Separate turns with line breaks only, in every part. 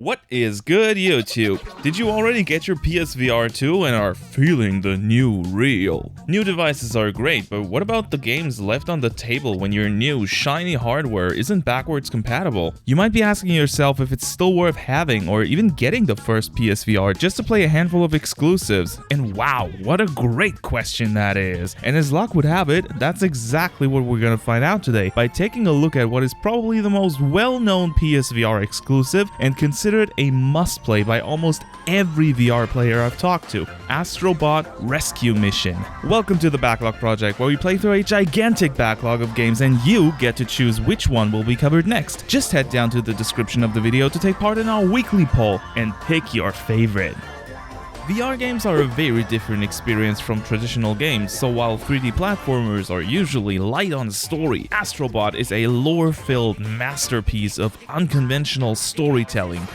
What is good, YouTube? Did you already get your PSVR 2 and are feeling the new real? New devices are great, but what about the games left on the table when your new, shiny hardware isn't backwards compatible? You might be asking yourself if it's still worth having or even getting the first PSVR just to play a handful of exclusives. And wow, what a great question that is. And as luck would have it, that's exactly what we're gonna find out today by taking a look at what is probably the most well-known PSVR exclusive and considered a must-play by almost every VR player I've talked to, Astro Bot Rescue Mission. Welcome to the Backlog project, where we play through a gigantic backlog of games and you get to choose which one will be covered next. Just head down to the description of the video to take part in our weekly poll and pick your favorite. VR games are a very different experience from traditional games, so while 3D platformers are usually light on story, Astro Bot is a lore-filled masterpiece of unconventional storytelling.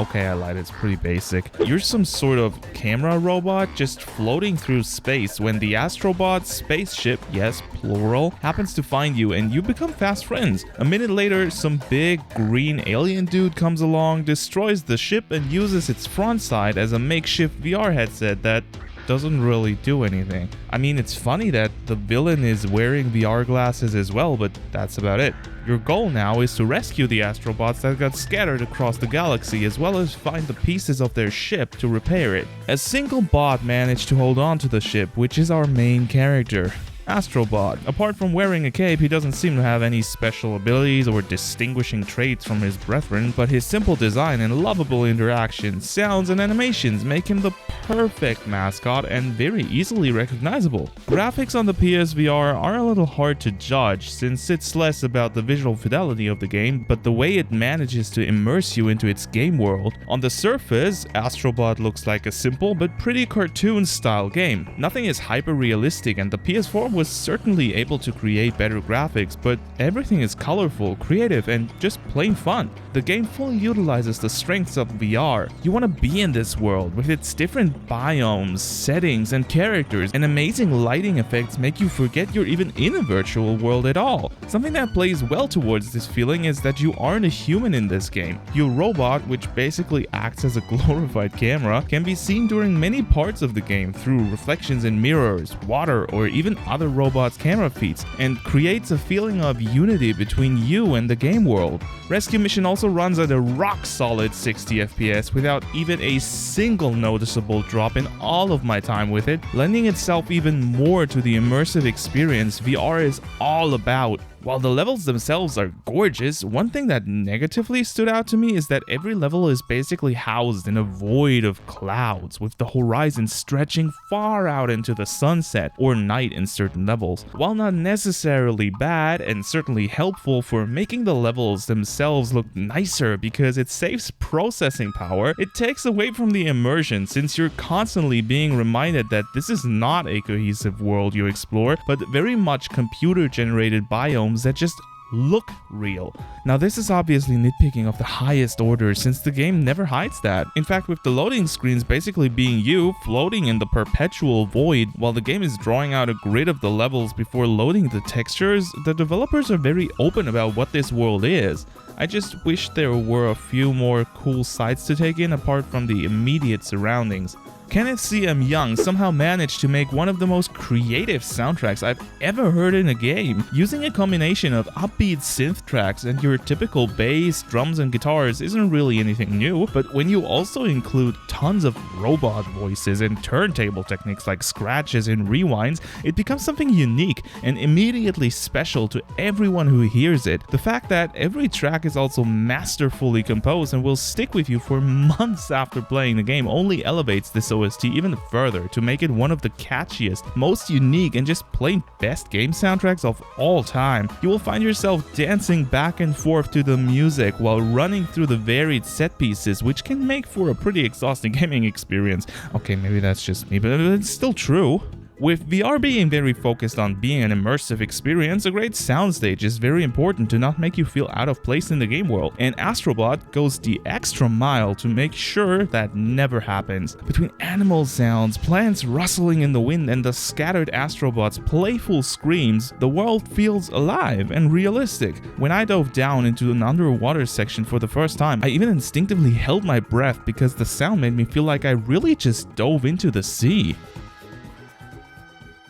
Okay, I lied, it's pretty basic. You're some sort of camera robot just floating through space when the Astro Bot spaceship, yes, plural, happens to find you and you become fast friends. A minute later, some big green alien dude comes along, destroys the ship and uses its front side as a makeshift VR headset that doesn't really do anything. I mean, it's funny that the villain is wearing VR glasses as well, but that's about it. Your goal now is to rescue the Astrobots that got scattered across the galaxy, as well as find the pieces of their ship to repair it. A single bot managed to hold on to the ship, which is our main character, Astro Bot. Apart from wearing a cape, he doesn't seem to have any special abilities or distinguishing traits from his brethren, but his simple design and lovable interactions, sounds, and animations make him the perfect mascot and very easily recognizable. Graphics on the PSVR are a little hard to judge, since it's less about the visual fidelity of the game, but the way it manages to immerse you into its game world. On the surface, Astro Bot looks like a simple but pretty cartoon-style game. Nothing is hyper-realistic, and the PS4 was certainly able to create better graphics, but everything is colorful, creative, and just plain fun. The game fully utilizes the strengths of VR. You want to be in this world with its different biomes, settings, and characters, and amazing lighting effects make you forget you're even in a virtual world at all. Something that plays well towards this feeling is that you aren't a human in this game. Your robot, which basically acts as a glorified camera, can be seen during many parts of the game through reflections in mirrors, water, or even other robot's camera feeds, and creates a feeling of unity between you and the game world. Rescue Mission also runs at a rock-solid 60 FPS without even a single noticeable drop in all of my time with it, lending itself even more to the immersive experience VR is all about. While the levels themselves are gorgeous, one thing that negatively stood out to me is that every level is basically housed in a void of clouds, with the horizon stretching far out into the sunset or night in certain levels. While not necessarily bad and certainly helpful for making the levels themselves look nicer because it saves processing power, it takes away from the immersion, since you're constantly being reminded that this is not a cohesive world you explore, but very much computer-generated biomes that just look real. Now, this is obviously nitpicking of the highest order, since the game never hides that. In fact, with the loading screens basically being you floating in the perpetual void while the game is drawing out a grid of the levels before loading the textures, the developers are very open about what this world is. I just wish there were a few more cool sights to take in apart from the immediate surroundings. Kenneth C.M. Young somehow managed to make one of the most creative soundtracks I've ever heard in a game. Using a combination of upbeat synth tracks and your typical bass, drums, and guitars isn't really anything new, but when you also include tons of robot voices and turntable techniques like scratches and rewinds, it becomes something unique and immediately special to everyone who hears it. The fact that every track is also masterfully composed and will stick with you for months after playing the game only elevates this OST even further to make it one of the catchiest, most unique, and just plain best game soundtracks of all time. You will find yourself dancing back and forth to the music while running through the varied set pieces, which can make for a pretty exhausting gaming experience. Okay, maybe that's just me, but it's still true. With VR being very focused on being an immersive experience, a great soundstage is very important to not make you feel out of place in the game world, and Astro Bot goes the extra mile to make sure that never happens. Between animal sounds, plants rustling in the wind, and the scattered Astro Bot's playful screams, the world feels alive and realistic. When I dove down into an underwater section for the first time, I even instinctively held my breath because the sound made me feel like I really just dove into the sea.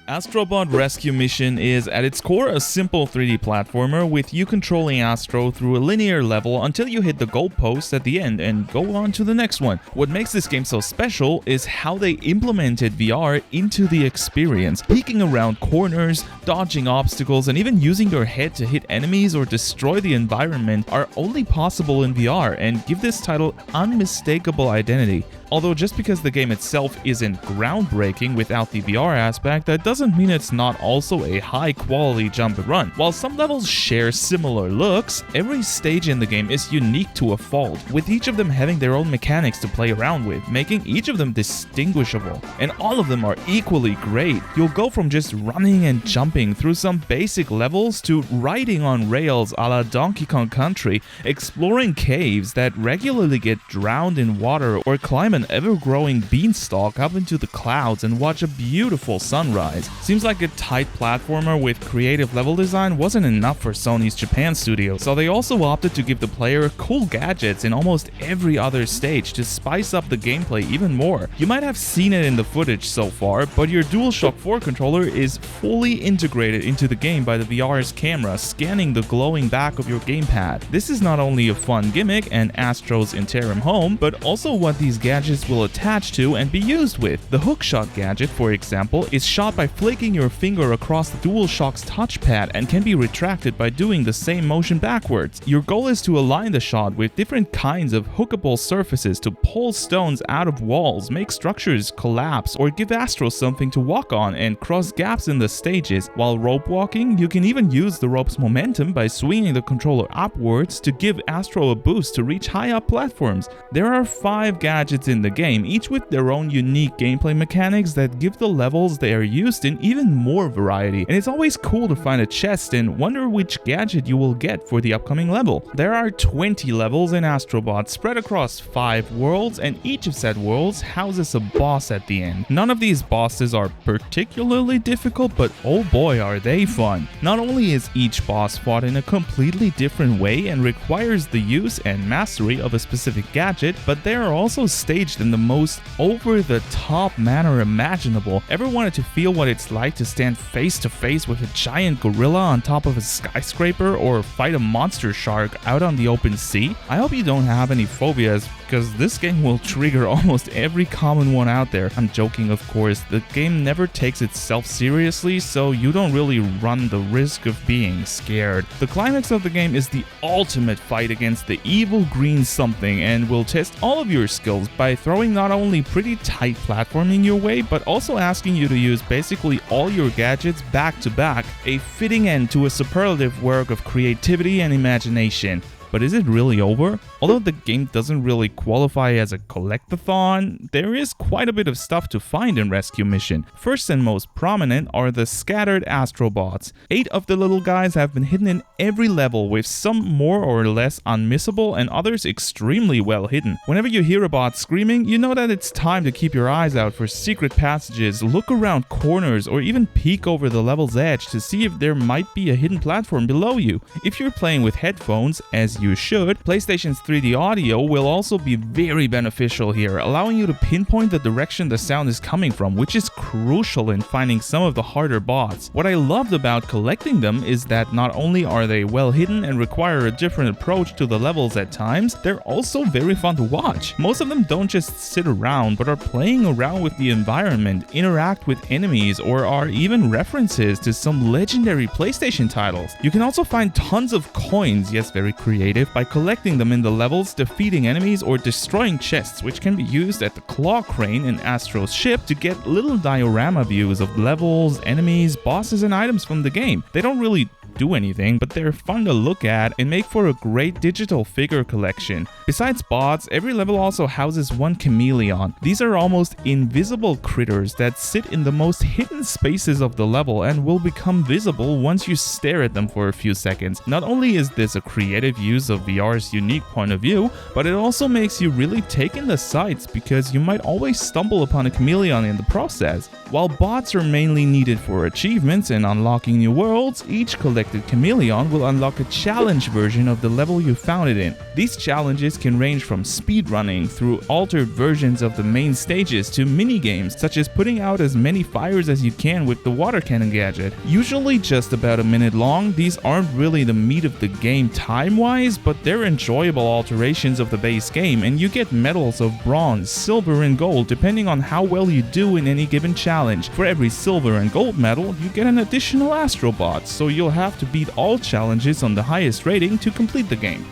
Astro Bot Rescue Mission is at its core a simple 3D platformer with you controlling Astro through a linear level until you hit the goalpost at the end and go on to the next one. What makes this game so special is how they implemented VR into the experience. Peeking around corners, dodging obstacles, and even using your head to hit enemies or destroy the environment are only possible in VR and give this title unmistakable identity. Although just because the game itself isn't groundbreaking without the VR aspect, that doesn't mean it's not also a high-quality jump and run. While some levels share similar looks, every stage in the game is unique to a fault, with each of them having their own mechanics to play around with, making each of them distinguishable. And all of them are equally great. You'll go from just running and jumping through some basic levels to riding on rails a la Donkey Kong Country, exploring caves that regularly get drowned in water, or climb an ever-growing beanstalk up into the clouds and watch a beautiful sunrise. Seems like a tight platformer with creative level design wasn't enough for Sony's Japan studio, so they also opted to give the player cool gadgets in almost every other stage to spice up the gameplay even more. You might have seen it in the footage so far, but your DualShock 4 controller is fully integrated into the game by the VR's camera, scanning the glowing back of your gamepad. This is not only a fun gimmick and Astro's interim home, but also what these gadgets will attach to and be used with. The hookshot gadget, for example, is shot by flicking your finger across the DualShock's touchpad and can be retracted by doing the same motion backwards. Your goal is to align the shot with different kinds of hookable surfaces to pull stones out of walls, make structures collapse, or give Astro something to walk on and cross gaps in the stages. While rope walking, you can even use the rope's momentum by swinging the controller upwards to give Astro a boost to reach high up platforms. There are 5 gadgets in the game, each with their own unique gameplay mechanics that give the levels they are used in even more variety, and it's always cool to find a chest and wonder which gadget you will get for the upcoming level. There are 20 levels in Astro Bot spread across 5 worlds, and each of said worlds houses a boss at the end. None of these bosses are particularly difficult, but oh boy are they fun. Not only is each boss fought in a completely different way and requires the use and mastery of a specific gadget, but they are also staged in the most over-the-top manner imaginable. Ever wanted to feel what it's like to stand face to face with a giant gorilla on top of a skyscraper or fight a monster shark out on the open sea? I hope you don't have any phobias, because this game will trigger almost every common one out there. I'm joking, of course. The game never takes itself seriously, so you don't really run the risk of being scared. The climax of the game is the ultimate fight against the evil green something, and will test all of your skills by throwing not only pretty tight platforming your way, but also asking you to use basically all your gadgets back to back, a fitting end to a superlative work of creativity and imagination. But is it really over? Although the game doesn't really qualify as a collectathon, there is quite a bit of stuff to find in Rescue Mission. First and most prominent are the scattered Astro Bots. 8 of the little guys have been hidden in every level, with some more or less unmissable and others extremely well hidden. Whenever you hear a bot screaming, you know that it's time to keep your eyes out for secret passages, look around corners, or even peek over the level's edge to see if there might be a hidden platform below you. If you're playing with headphones, as you should, PlayStation's 3D audio will also be very beneficial here, allowing you to pinpoint the direction the sound is coming from, which is crucial in finding some of the harder bots. What I loved about collecting them is that not only are they well hidden and require a different approach to the levels at times, they're also very fun to watch. Most of them don't just sit around, but are playing around with the environment, interact with enemies, or are even references to some legendary PlayStation titles. You can also find tons of coins, yes, very creative, by collecting them in the levels, defeating enemies, or destroying chests, which can be used at the claw crane in Astro's ship to get little diorama views of levels, enemies, bosses, and items from the game. They don't really do anything, but they're fun to look at and make for a great digital figure collection. Besides bots, every level also houses one chameleon. These are almost invisible critters that sit in the most hidden spaces of the level and will become visible once you stare at them for a few seconds. Not only is this a creative use of VR's unique point of view, but it also makes you really take in the sights because you might always stumble upon a chameleon in the process. While bots are mainly needed for achievements and unlocking new worlds, each collected chameleon will unlock a challenge version of the level you found it in. These challenges can range from speedrunning through altered versions of the main stages to mini-games such as putting out as many fires as you can with the water cannon gadget. Usually just about a minute long, these aren't really the meat of the game time-wise, but they're enjoyable alterations of the base game, and you get medals of bronze, silver and gold depending on how well you do in any given challenge. For every silver and gold medal, you get an additional Astro Bot, so you'll have to beat all challenges on the highest rating to complete the game.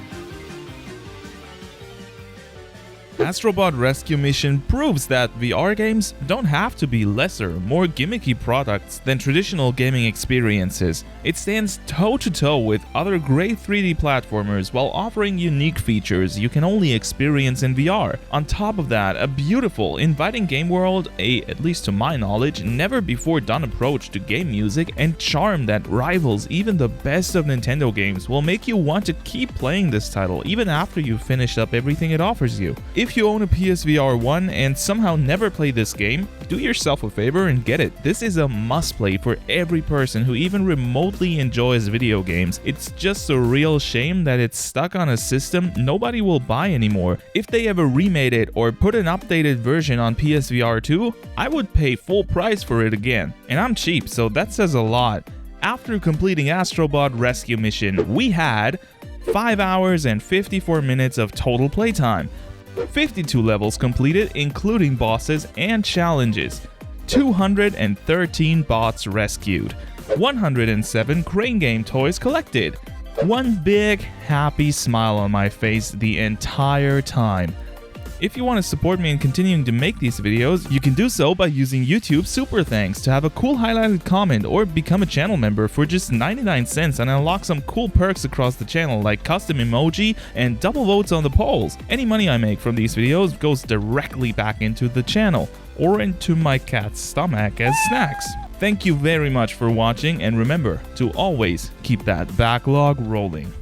Astro Bot Rescue Mission proves that VR games don't have to be lesser, more gimmicky products than traditional gaming experiences. It stands toe-to-toe with other great 3D platformers while offering unique features you can only experience in VR. On top of that, a beautiful, inviting game world, at least to my knowledge, never-before-done approach to game music, and charm that rivals even the best of Nintendo games will make you want to keep playing this title even after you've finished up everything it offers you. If you own a PSVR 1 and somehow never play this game, do yourself a favor and get it. This is a must-play for every person who even remotely enjoys video games. It's just a real shame that it's stuck on a system nobody will buy anymore. If they ever remade it or put an updated version on PSVR 2, I would pay full price for it again. And I'm cheap, so that says a lot. After completing Astro Bot Rescue Mission, we had 5 hours and 54 minutes of total playtime. 52 levels completed, including bosses and challenges, 213 bots rescued, 107 crane game toys collected, one big happy smile on my face the entire time. If you want to support me in continuing to make these videos, you can do so by using YouTube Super Thanks to have a cool highlighted comment or become a channel member for just 99 cents and unlock some cool perks across the channel like custom emoji and double votes on the polls. Any money I make from these videos goes directly back into the channel or into my cat's stomach as snacks. Thank you very much for watching, and remember to always keep that backlog rolling.